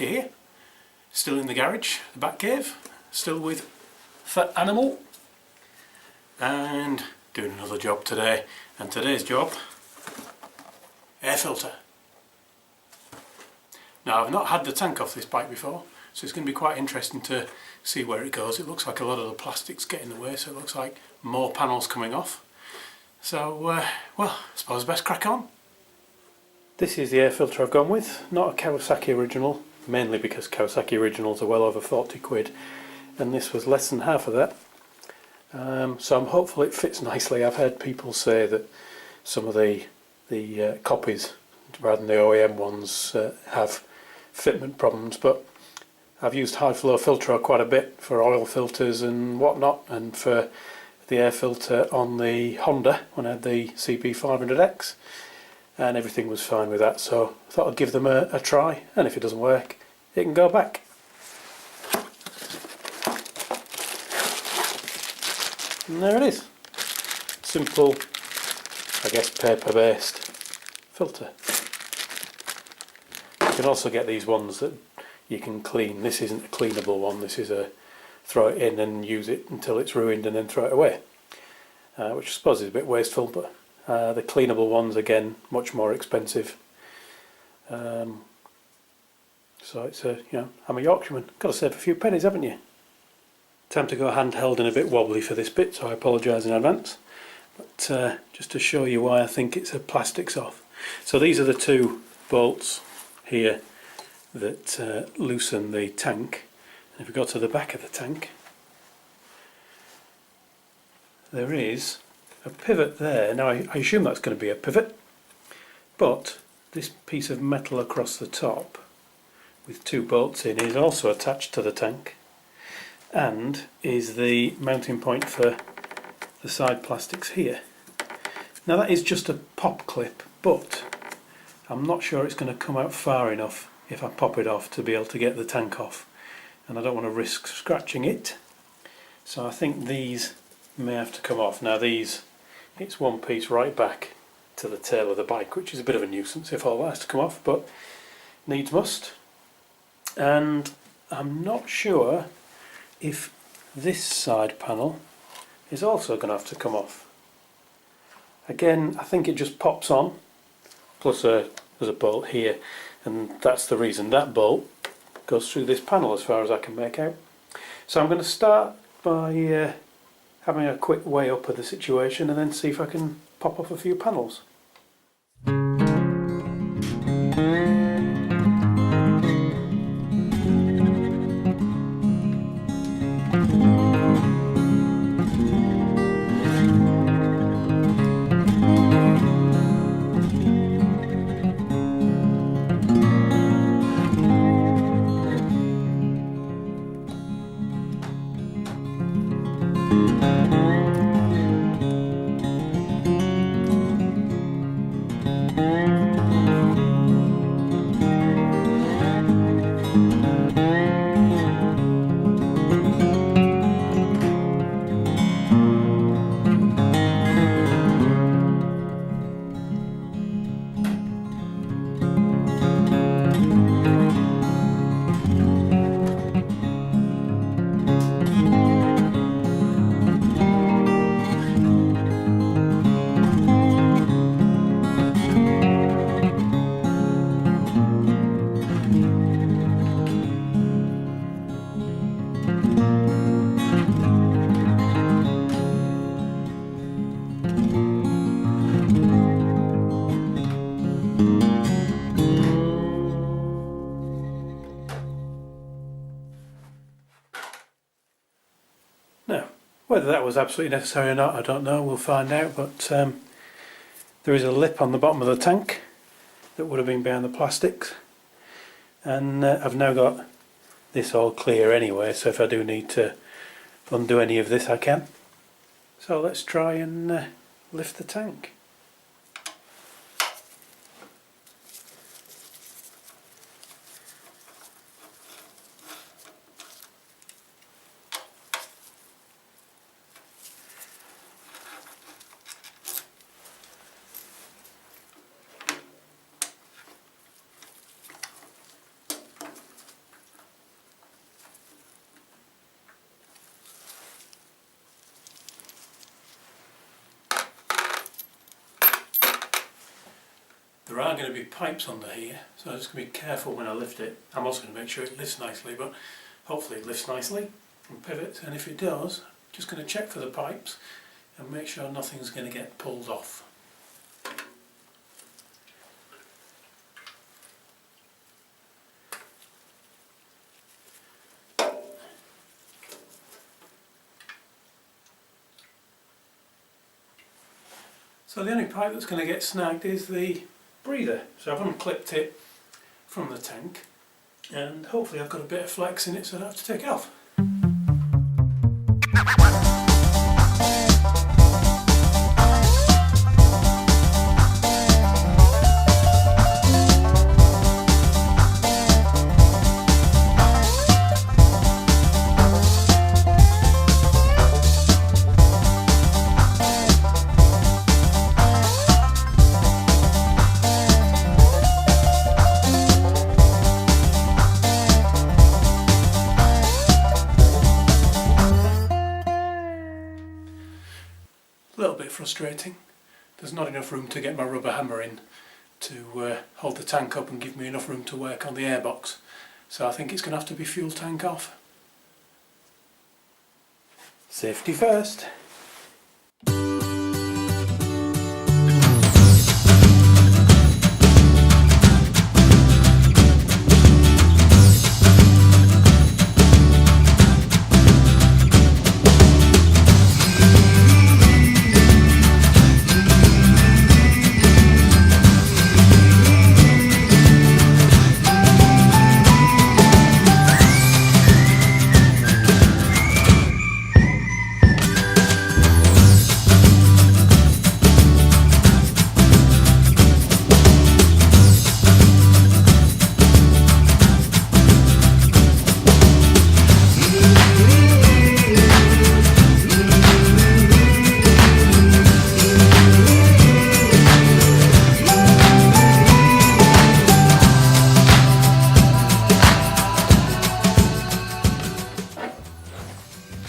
Kawasaki here, still in the garage, the back cave, still with Fat Animal, and doing another job today. And today's job, air filter. Now I've not had the tank off this bike before, so it's going to be quite interesting to see where it goes. It looks like a lot of the plastics get in the way, so it looks like more panels coming off. So, well, I suppose best crack on. This is the air filter I've gone with, not a Kawasaki original, mainly because Kawasaki originals are well over 40 quid, and this was less than half of that. So I'm hopeful it fits nicely. I've heard people say that some of the copies, rather than the OEM ones, have fitment problems, but I've used high flow filter quite a bit for oil filters and whatnot, and for the air filter on the Honda when I had the CB500X, and everything was fine with that, so I thought I'd give them a try, and if it doesn't work it can go back. And there it is. Simple, I guess, paper based filter. You can also get these ones that you can clean. This isn't a cleanable one, this is a throw it in and use it until it's ruined and then throw it away, which I suppose is a bit wasteful, but the cleanable ones, again, much more expensive. So it's a, I'm a Yorkshireman, got to save a few pennies, haven't you? Time to go handheld and a bit wobbly for this bit, so I apologise in advance. But just to show you why I think it's a plastics off. So these are the two bolts here that loosen the tank. And if we go to the back of the tank, there is a pivot there. Now I assume that's going to be a pivot, but this piece of metal across the top with two bolts in is also attached to the tank, and is the mounting point for the side plastics here. Now that is just a pop clip, but I'm not sure it's going to come out far enough if I pop it off to be able to get the tank off, and I don't want to risk scratching it, so I think these may have to come off. Now these, it's one piece right back to the tail of the bike, which is a bit of a nuisance if all that has to come off, but needs must. And I'm not sure if this side panel is also going to have to come off. Again, I think it just pops on, plus there's a bolt here, and that's the reason that bolt goes through this panel as far as I can make out. So I'm going to start by having a quick weigh up of the situation and then see if I can pop off a few panels. Now, whether that was absolutely necessary or not, I don't know, we'll find out, but there is a lip on the bottom of the tank that would have been behind the plastics, and I've now got this all clear anyway, so if I do need to undo any of this I can. So let's try and lift the tank. there are going to be pipes under here, so I'm just going to be careful when I lift it. I'm also going to make sure it lifts nicely, but hopefully it lifts nicely and pivots, and if it does, just going to check for the pipes and make sure nothing's going to get pulled off. So the only pipe that's going to get snagged is the breather. So I've unclipped it from the tank and hopefully I've got a bit of flex in it so I don't have to take it off. A little bit frustrating. There's not enough room to get my rubber hammer in to hold the tank up and give me enough room to work on the airbox. So I think it's going to have to be fuel tank off. Safety first.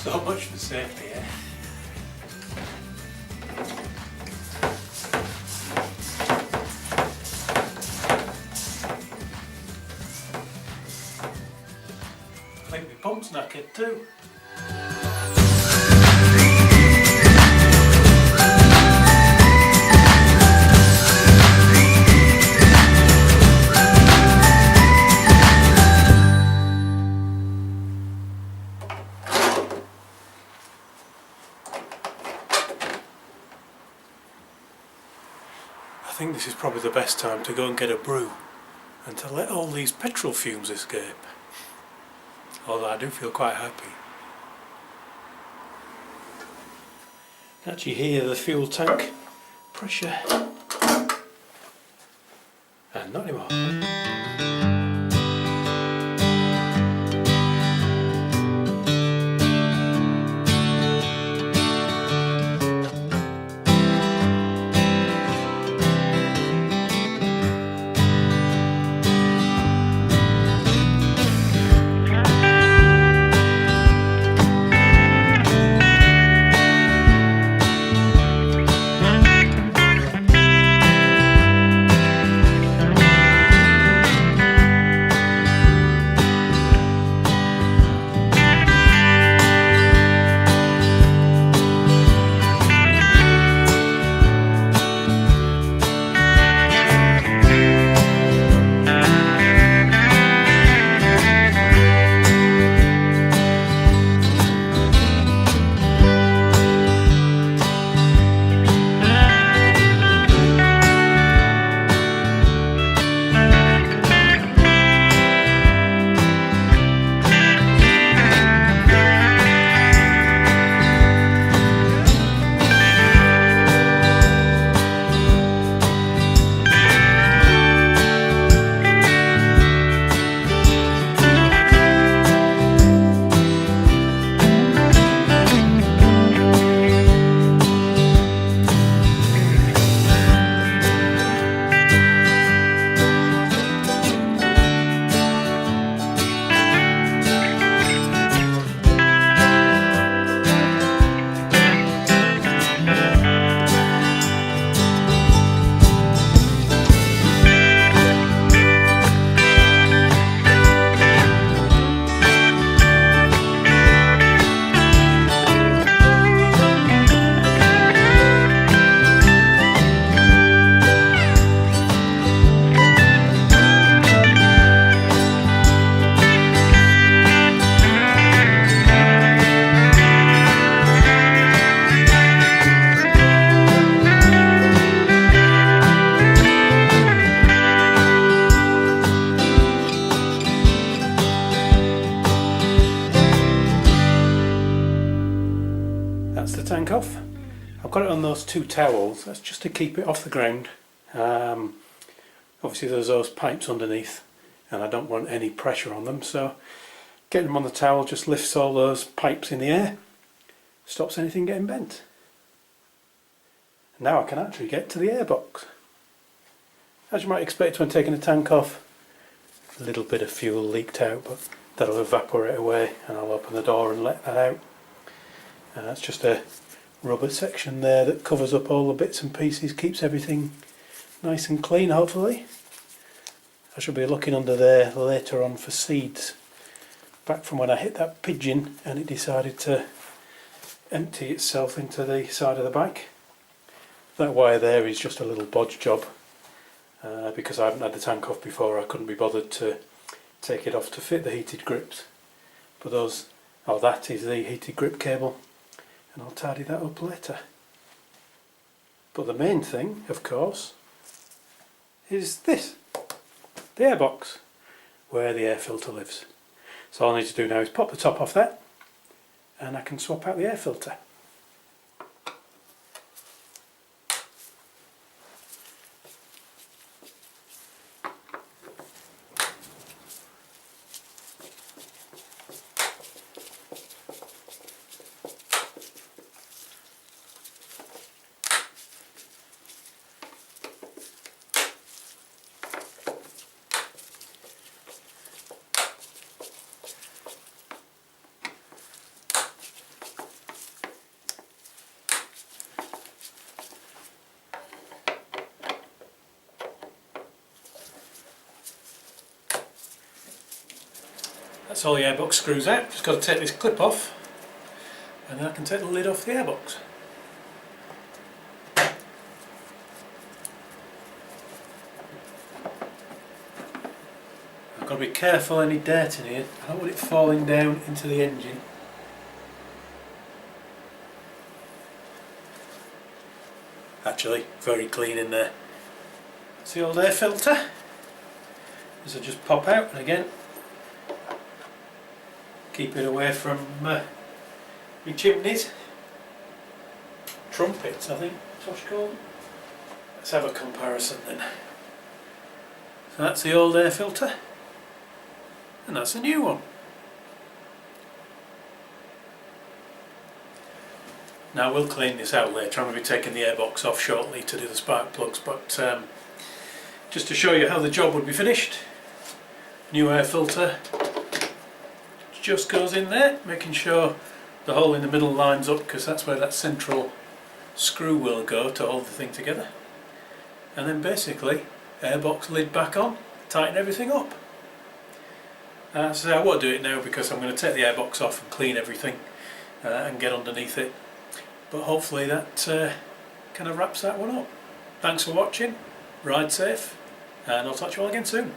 So much for safety, eh? I think the pump's knackered too. I think this is probably the best time to go and get a brew and to let all these petrol fumes escape. Although I do feel quite happy. You can actually hear the fuel tank pressure. And not anymore. tank off. I've got it on those two towels, that's just to keep it off the ground. Obviously there's those pipes underneath and I don't want any pressure on them, so getting them on the towel just lifts all those pipes in the air, stops anything getting bent. Now I can actually get to the airbox. As you might expect when taking a tank off, a little bit of fuel leaked out, but that'll evaporate away and I'll open the door and let that out. And that's just a rubber section there that covers up all the bits and pieces, keeps everything nice and clean hopefully. I shall be looking under there later on for seeds, back from when I hit that pigeon and it decided to empty itself into the side of the bike. That wire there is just a little bodge job, because I haven't had the tank off before. I couldn't be bothered to take it off to fit the heated grips, but that is the heated grip cable, and I'll tidy that up later. But the main thing, of course, is this, the airbox, where the air filter lives. So all I need to do now is pop the top off that and I can swap out the air filter. That's all the airbox screws out. Just got to take this clip off and then I can take the lid off the airbox. I've got to be careful any dirt in here. I don't want it falling down into the engine. Actually, very clean in there. That's the old air filter. This will just pop out, and again, keep it away from my chimneys. Trumpets, I think that's what you call them. Let's have a comparison then. So that's the old air filter, and that's the new one. Now we'll clean this out later. I'm going to be taking the airbox off shortly to do the spark plugs, but just to show you how the job would be finished, new air filter just goes in there, making sure the hole in the middle lines up, because that's where that central screw will go to hold the thing together. And then basically airbox lid back on, tighten everything up. So I won't do it now because I'm going to take the airbox off and clean everything and get underneath it. But hopefully that kind of wraps that one up. Thanks for watching, ride safe, and I'll talk to you all again soon.